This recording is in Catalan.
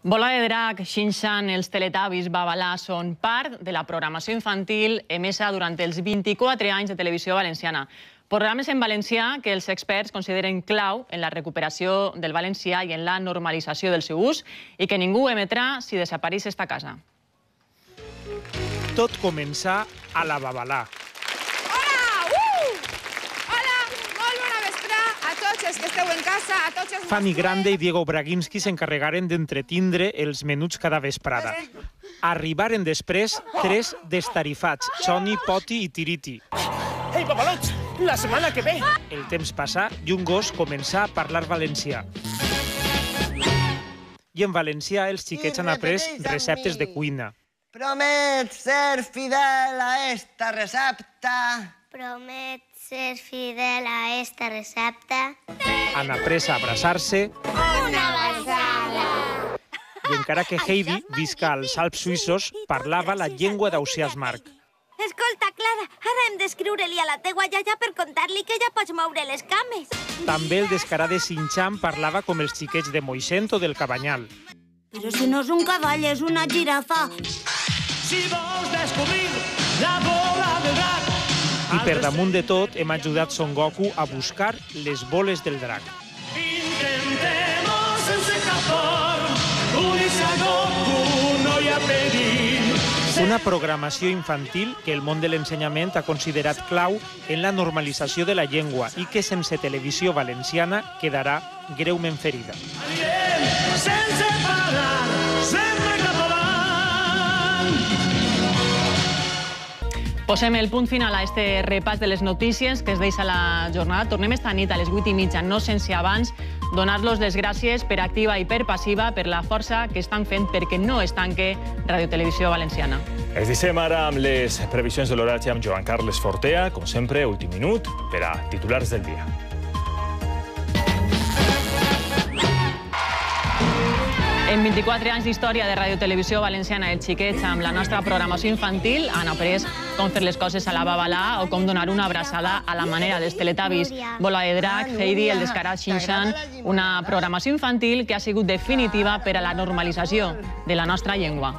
Bola de Drac, Xinxan, els Teletubbies, Babalà són part de la programació infantil emesa durant els 24 anys de Televisió Valenciana. Programes en valencià que els experts consideren clau en la recuperació del valencià i en la normalització del seu ús i que ningú emetrà si desapareix esta casa. Tot començà a la Babalà. Que esteu en casa, a tots els... Fanny Grande i Diego Braginski s'encarregaren d'entretindre els menuts cada vesprada. Arribaren després tres destarifats, Choni, Poti i Tiriti. Ei, babalots, la setmana que ve! El temps passà i un gos començà a parlar valencià. I en valencià els xiquets han après receptes de cuina. Promet ser fidel a esta recepta. Promet ser fidel a esta recepta. Han après a abraçar-se. Una abraçada! I encara que Heidi, visca als Alps suïssos, parlava la llengua d'Ausiàs Marc. Escolta, Clara, ara hem d'escriure-li a la teua iaia per contar-li que ja pots moure les cames. També el descarat de Xinxan parlava com els xiquets de Moixent o del Cabanyal. Però si no és un cavall, és una girafa. Si vols descobrir la bola de drac... I per damunt de tot hem ajudat Son Goku a buscar les boles del drac. Intentemos sense cap por, unir-se a Goku, no hi ha perill. Una programació infantil que el món de l'ensenyament ha considerat clau en la normalització de la llengua i que sense televisió valenciana quedarà greument ferida. Sense parar, sempre cap avant. Posem el punt final a este repàs de les notícies que es deixa la jornada. Tornem esta nit a les 8:30, no sense abans donar-los les gràcies per activa i per passiva per la força que estan fent perquè no es tanque Radiotelevisió Valenciana. Es deixem ara amb les previsions de l'oratge amb Joan Carles Fortea. Com sempre, últim minut per a titulars del dia. En 24 anys d'història de Radiotelevisió Valenciana, els xiquets amb la nostra programació infantil han après com fer les coses a la Babalà o com donar una abraçada a la manera dels Teletubbies, Bola de Drac, Heidi, el descarat Xinxan, una programació infantil que ha sigut definitiva per a la normalització de la nostra llengua.